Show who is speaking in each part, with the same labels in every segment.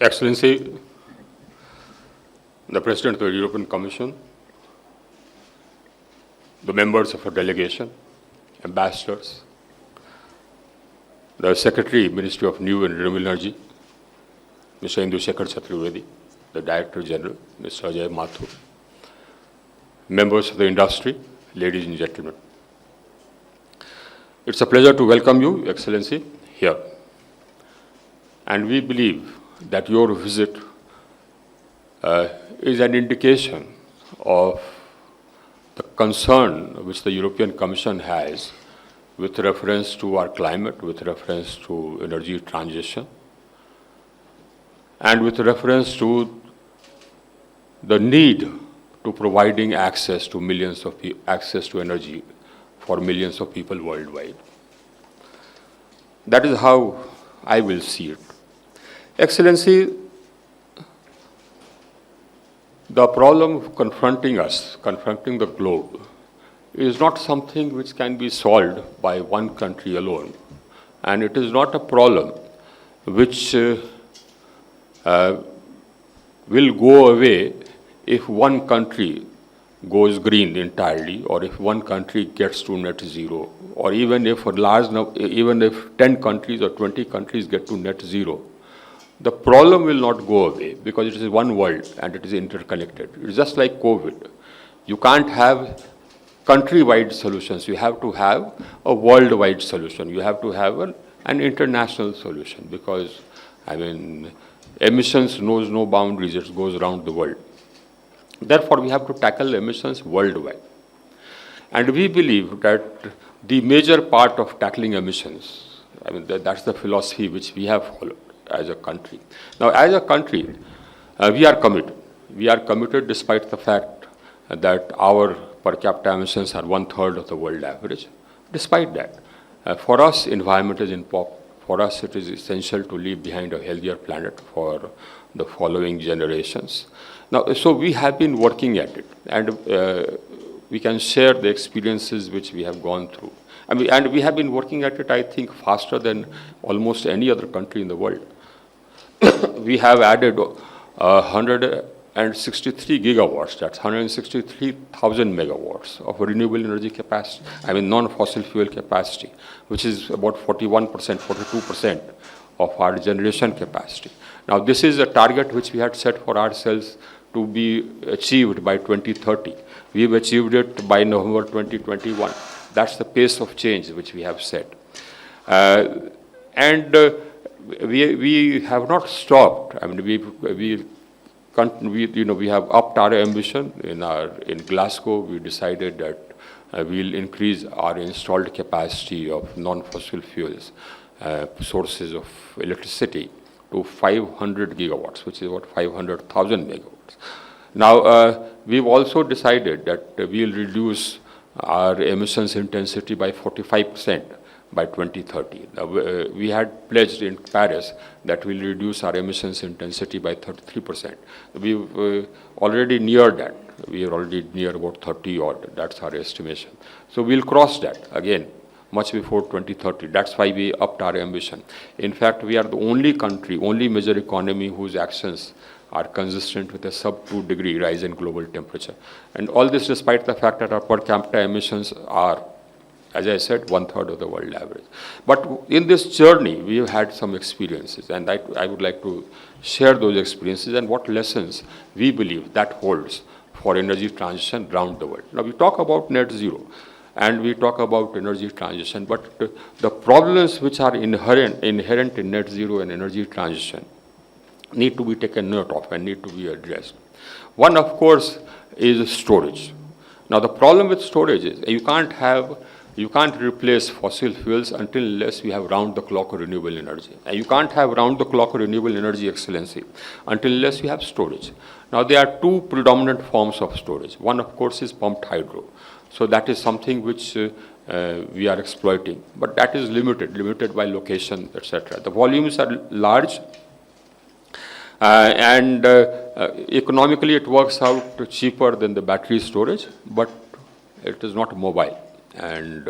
Speaker 1: Excellency, the President of the European Commission, the members of a delegation, ambassadors, the Secretary, Ministry of New and Renewable Energy, Mr. Indu Shekhar Chaturvedi, the Director General, Mr. Ajay Mathur, members of the industry, ladies and gentlemen. It's a pleasure to welcome you, Excellency, here. And we believe that your visit is an indication of the concern which the European Commission has with reference to our climate, with reference to energy transition, and with reference to the need to providing access to access to energy for millions of people worldwide. That is how I will see it. Excellency, the problem confronting us, confronting the globe, is not something which can be solved by one country alone. And it is not a problem which will go away if one country goes green entirely, or if one country gets to net zero, or even if even if 10 countries or 20 countries get to net zero. The problem will not go away because it is one world and it is interconnected. It's just like COVID. You can't have country-wide solutions. You have to have a worldwide solution. You have to have an international solution because, emissions knows no boundaries. It goes around the world. Therefore, we have to tackle emissions worldwide. And we believe that the major part of tackling emissions, that's the philosophy which we have followed as a country. Now, as a country, we are committed. We are committed despite the fact that our per capita emissions are 1/3 of the world average. Despite that, for us, environment is important. For us, it is essential to leave behind a healthier planet for the following generations. Now, so we have been working at it, and we can share the experiences which we have gone through. And we have been working at it, I think, faster than almost any other country in the world. We have added 163 gigawatts, that's 163,000 megawatts of renewable energy capacity, non-fossil fuel capacity, which is about 41%, 42% of our generation capacity. Now, this is a target which we had set for ourselves to be achieved by 2030. We've achieved it by November 2021. That's the pace of change which we have set. We have not stopped. We have upped our ambition. In Glasgow, we decided that we'll increase our installed capacity of non-fossil fuels, sources of electricity, to 500 gigawatts, which is about 500,000 megawatts. Now, we've also decided that we'll reduce our emissions intensity by 45% by 2030. Now, we had pledged in Paris that we'll reduce our emissions intensity by 33%. We've already neared that. We are already near about 30 odd. That's our estimation. So we'll cross that again much before 2030. That's why we upped our ambition. In fact, we are the only country, only major economy whose actions are consistent with a sub-2 degree rise in global temperature. And all this despite the fact that our per capita emissions are, as I said, 1/3 of the world average. But in this journey, we have had some experiences, and I would like to share those experiences and what lessons we believe that holds for energy transition around the world. Now, we talk about net zero, and we talk about energy transition, but the problems which are inherent in net zero and energy transition need to be taken note of and need to be addressed. One, of course, is storage. Now, the problem with storage is you can't replace fossil fuels unless we have round-the-clock renewable energy. And you can't have round-the-clock renewable energy, Excellency, unless you have storage. Now, there are two predominant forms of storage. One, of course, is pumped hydro. So that is something which we are exploiting, but that is limited by location, etc. The volumes are large, and economically it works out cheaper than the battery storage, but it is not mobile, and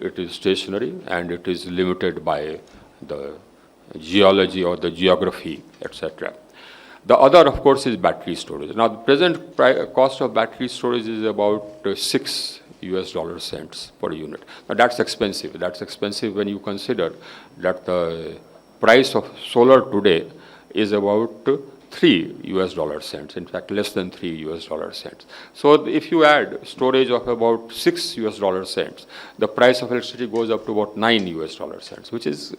Speaker 1: it is stationary, and it is limited by the geology or the geography, etc. The other, of course, is battery storage. Now, the present cost of battery storage is about $6 per unit. Now, that's expensive. That's expensive when you consider that the price of solar today is about $3. In fact, less than $3. So if you add storage of about $6, the price of electricity goes up to about $9, which is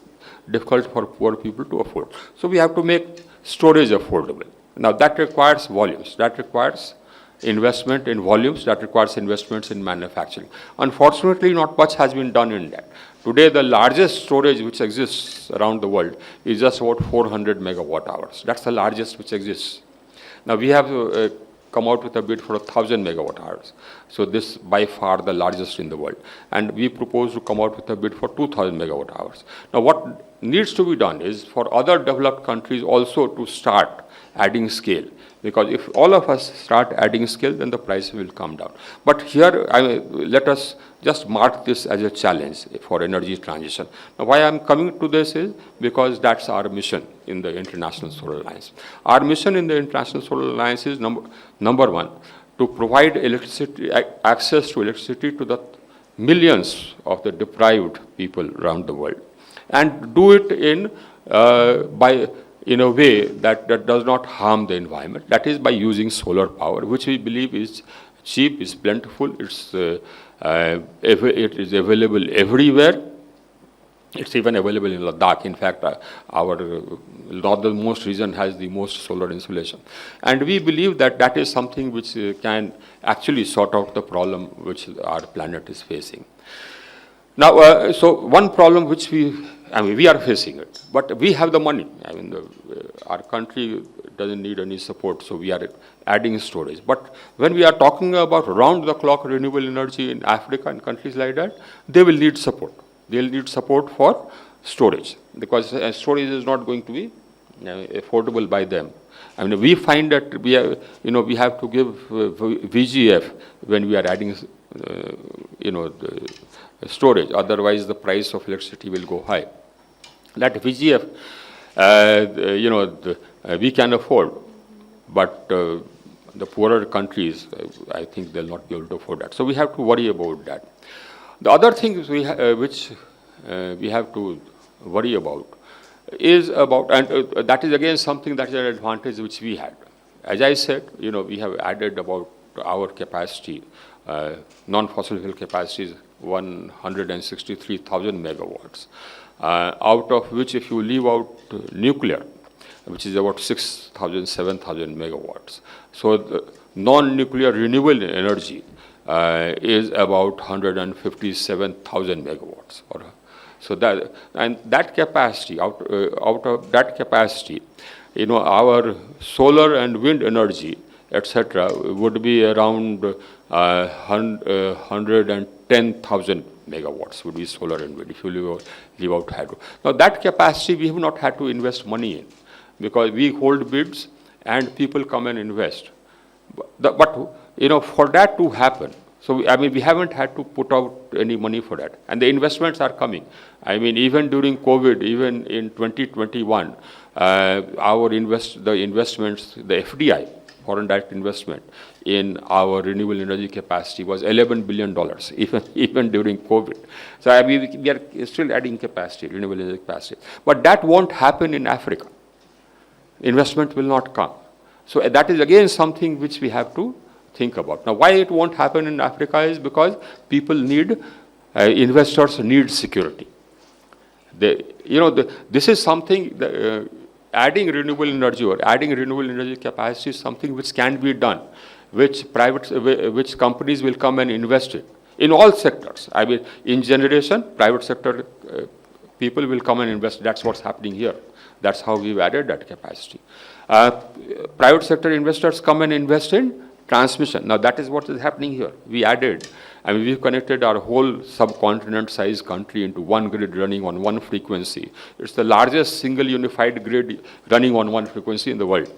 Speaker 1: difficult for poor people to afford. So we have to make storage affordable. Now that requires volumes. That requires investment in volumes. That requires investments in manufacturing. Unfortunately, not much has been done in that. Today, the largest storage which exists around the world is just about 400 megawatt hours. That's the largest which exists. Now, we have come out with a bid for 1,000 megawatt hours. So this by far the largest in the world. And we propose to come out with a bid for 2,000 megawatt hours. Now, what needs to be done is for other developed countries also to start adding scale. Because if all of us start adding scale, then the price will come down. But here, let us just mark this as a challenge for energy transition. Now, why I'm coming to this is because that's our mission in the International Solar Alliance. Our mission in the International Solar Alliance is number one, to provide electricity, access to electricity to the millions of the deprived people around the world, and do it in a way that does not harm the environment. That is by using solar power, which we believe is cheap, is plentiful, it is available everywhere. It's even available in Ladakh. In fact, our northernmost region has the most solar insolation. And we believe that that is something which can actually sort out the problem which our planet is facing. Now, so one problem which we are facing it, but we have the money. Our country doesn't need any support, so we are adding storage. But when we are talking about round-the-clock renewable energy in Africa and countries like that, they will need support. They will need support for storage, because storage is not going to be affordable by them. We find that we have to give VGF when we are adding, the storage. Otherwise, the price of electricity will go high. That VGF, we can afford, but the poorer countries, I think they'll not be able to afford that. So we have to worry about that. The other thing which we have to worry about is about, and that is again something that is an advantage which we had. As I said, we have added about our capacity, non-fossil fuel capacity is 163,000 megawatts, out of which if you leave out nuclear, which is about 6,000, 7,000 megawatts. So the non-nuclear renewable energy is about 157,000 megawatts. So that capacity, out of that capacity, our solar and wind energy, etc., would be around 110,000 megawatts would be solar and wind if you leave out hydro. Now that capacity we have not had to invest money in, because we hold bids and people come and invest. But for that to happen, so we haven't had to put out any money for that, and the investments are coming. Even during COVID, even in 2021, the investments, the FDI, foreign direct investment, in our renewable energy capacity was $11 billion, even during COVID. So we are still adding capacity, renewable energy capacity. But that won't happen in Africa. Investment will not come. So that is again something which we have to think about. Now, why it won't happen in Africa is because people need, investors need security. This is something, adding renewable energy or adding renewable energy capacity is something which can be done, which companies will come and invest in all sectors. In generation, private sector people will come and invest. That's what's happening here. That's how we've added that capacity. Private sector investors come and invest in transmission. Now that is what is happening here. We added, we've connected our whole subcontinent-sized country into one grid running on one frequency. It's the largest single unified grid running on one frequency in the world.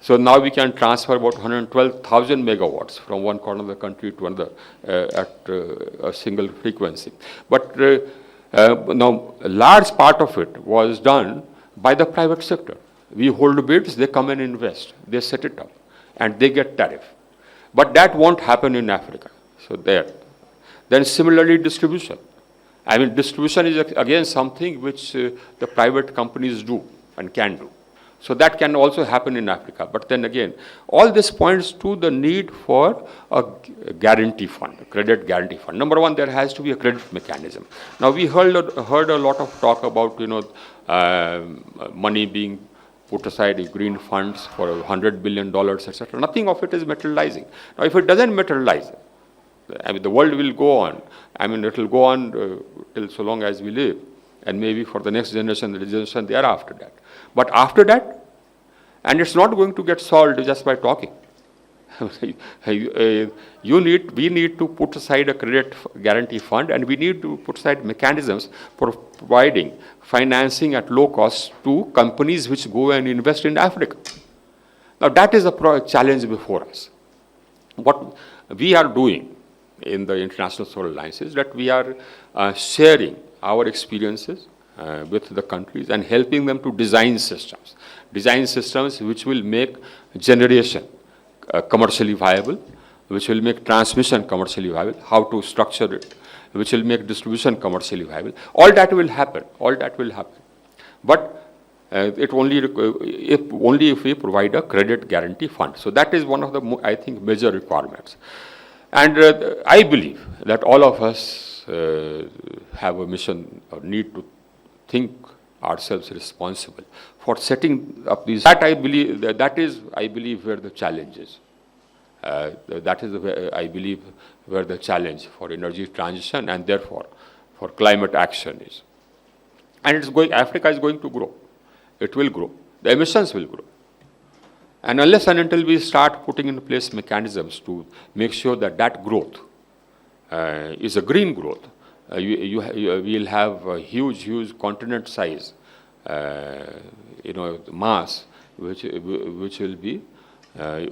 Speaker 1: So now we can transfer about 112,000 megawatts from one corner of the country to another at a single frequency. But now a large part of it was done by the private sector. We hold bids, they come and invest, they set it up, and they get tariff. But that won't happen in Africa. So there. Then similarly, distribution. I mean, distribution is again something which the private companies do and can do. So that can also happen in Africa. But then again, all this points to the need for a guarantee fund, a credit guarantee fund. Number one, there has to be a credit mechanism. Now, we heard a lot of talk about, money being put aside in green funds for $100 billion, etc. Nothing of it is materializing. Now, if it doesn't materialize, I mean, the world will go on. I mean, it will go on till so long as we live, and maybe for the next generation, the generation thereafter that. But after that, and it's not going to get solved just by talking. We need to put aside a credit guarantee fund, and we need to put aside mechanisms for providing financing at low cost to companies which go and invest in Africa. Now, that is a challenge before us. What we are doing in the International Solar Alliance is that we are sharing our experiences with the countries and helping them to design systems which will make generation commercially viable, which will make transmission commercially viable, how to structure it, which will make distribution commercially viable. All that will happen. But it only if we provide a credit guarantee fund. So that is one of the, I think, major requirements. And I believe that all of us have a mission or need to think ourselves responsible for setting up these. That is, I believe, where the challenge is. That is, I believe, where the challenge for energy transition and therefore for climate action is. And Africa is going to grow. It will grow. The emissions will grow. And unless and until we start putting in place mechanisms to make sure that that growth is a green growth, we'll have a huge continent size, mass, which will be,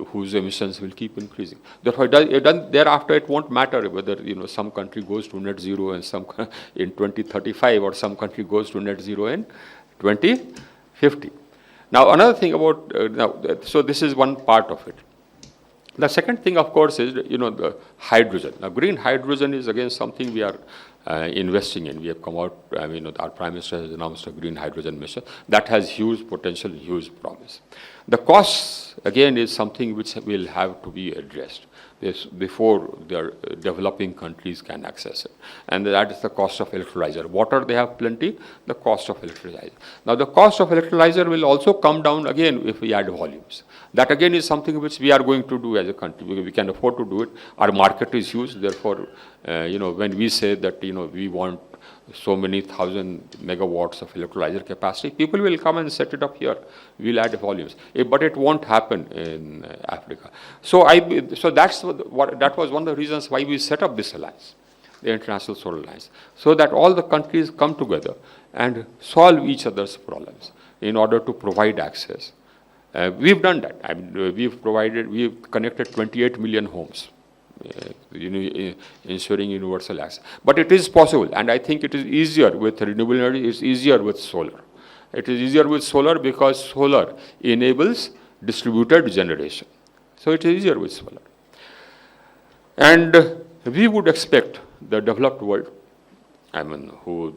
Speaker 1: whose emissions will keep increasing. Therefore, thereafter it won't matter whether some country goes to net zero and some in 2035 or some country goes to net zero in 2050. Now, another thing about so this is one part of it. The second thing, of course, is the hydrogen. Now, green hydrogen is again something we are investing in. We have come out. I mean, our Prime Minister has announced a green hydrogen mission that has huge potential, huge promise. The costs again is something which will have to be addressed before the developing countries can access it, and that is the cost of electrolyzer. Water they have plenty. The cost of electrolyzer. Now, the cost of electrolyzer will also come down again if we add volumes. That again is something which we are going to do as a country. We can afford to do it. Our market is huge. Therefore, when we say that we want so many thousand megawatts of electrolyzer capacity, people will come and set it up here. We'll add volumes, but it won't happen in Africa. So that was one of the reasons why we set up this alliance, the International Solar Alliance, so that all the countries come together and solve each other's problems in order to provide access. We've done that. I mean, we've connected 28 million homes, ensuring universal access. But it is possible, and I think it is easier with renewable energy. It's easier with solar. It is easier with solar because solar enables distributed generation. So it is easier with solar. And we would expect the developed world, I mean, who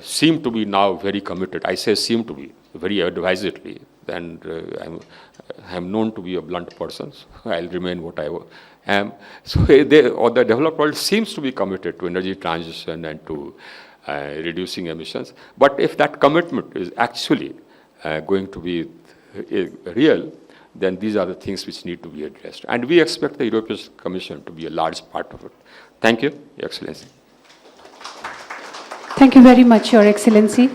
Speaker 1: seem to be now very committed. I say seem to be, very advisedly. And I'm known to be a blunt person, so I'll remain what I am. So the developed world seems to be committed to energy transition and to reducing emissions. But if that commitment is actually going to be real, then these are the things which need to be addressed. And we expect the European Commission to be a large part of it. Thank you, Your Excellency.
Speaker 2: Thank you very much, Your Excellency.